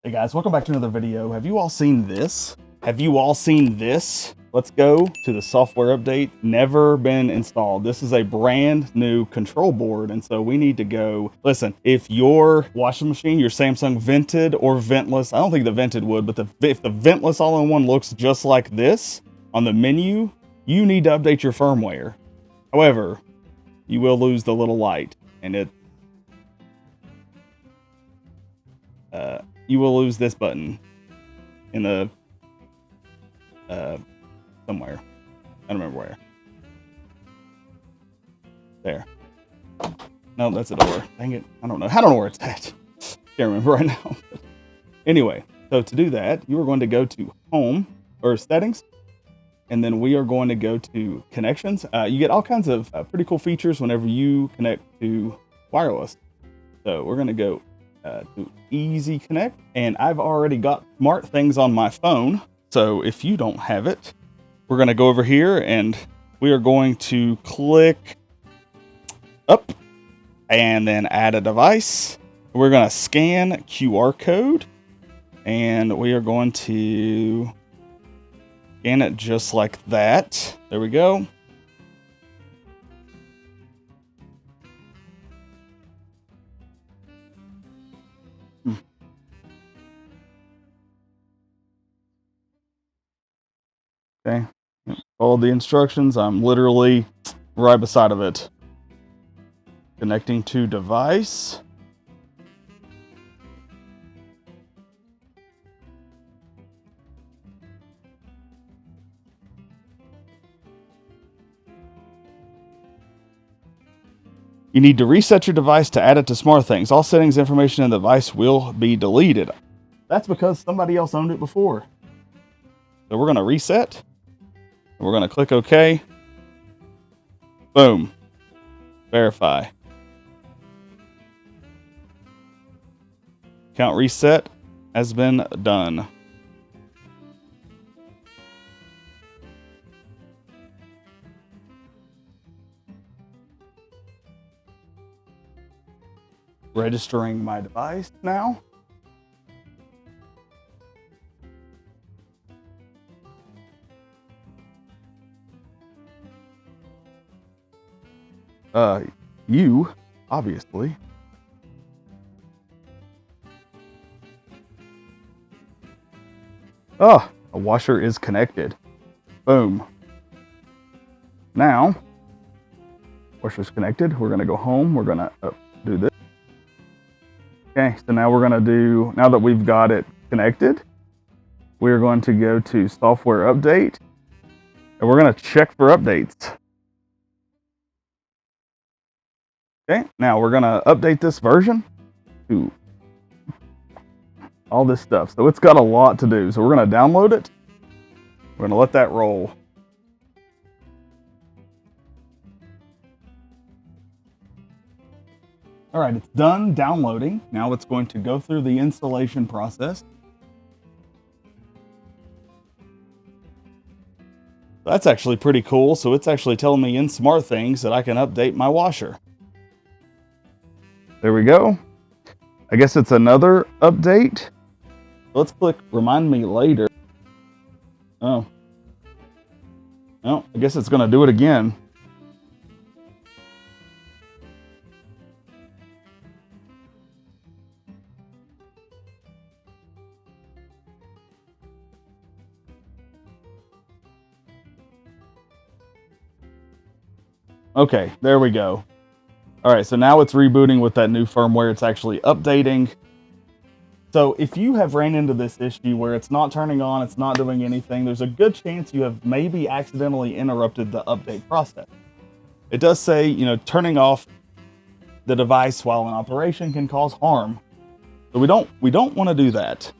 Hey guys, welcome back to another video. Have you all seen this? Let's go to the software update. Never been installed. This is a brand new control board, and so we need to go. Listen, if your washing machine, your Samsung vented or ventless, I don't think the vented would, but if the ventless all-in-one looks just like this on the menu, you need to update your firmware. However, you will lose the little light, and you will lose this button in the somewhere. I don't remember where. There. No, that's a door. Dang it. I don't know where it's at. Can't remember right now. Anyway, so to do that, you are going to go to Home or Settings, and then we are going to go to Connections. You get all kinds of pretty cool features whenever you connect to wireless. So we're going to go to Easy Connect, and I've already got SmartThings on my phone. So if you don't have it, we're going to go over here and we are going to click up and then add a device. We're going to scan QR code and we are going to scan it just like that. There we go. Okay, follow the instructions. I'm literally right beside of it. Connecting to device. You need to reset your device to add it to SmartThings. All settings information in the device will be deleted. That's because somebody else owned it before. So we're going to reset. We're going to click OK. Boom. Verify. Account reset has been done. Registering my device now. You, obviously. Oh, a washer is connected. Boom. Now, washer's connected. We're going to go home. We're going to do this. Okay, so now we're going to do, now that we've got it connected, we're going to go to software update, and we're going to check for updates. Okay, now we're going to update this version to all this stuff. So it's got a lot to do. So we're going to download it. We're going to let that roll. All right, it's done downloading. Now it's going to go through the installation process. That's actually pretty cool. So it's actually telling me in SmartThings that I can update my washer. There we go. I guess it's another update. Let's click Remind Me Later. Oh. Well, I guess it's going to do it again. Okay, there we go. All right, so now it's rebooting with that new firmware. It's actually updating. So if you have ran into this issue where it's not turning on, it's not doing anything, there's a good chance you have maybe accidentally interrupted the update process. It does say, turning off the device while in operation can cause harm. So we don't want to do that.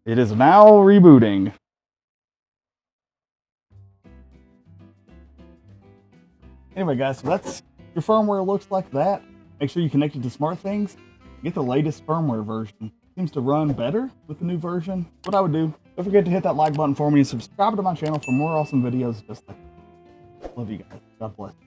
It is now rebooting. Anyway, guys, so that's your firmware looks like that. Make sure you connect it to SmartThings. Get the latest firmware version. Seems to run better with the new version. What I would do, Don't forget to hit that like button for me and subscribe to my channel for more awesome videos just like that. Love you guys. God bless.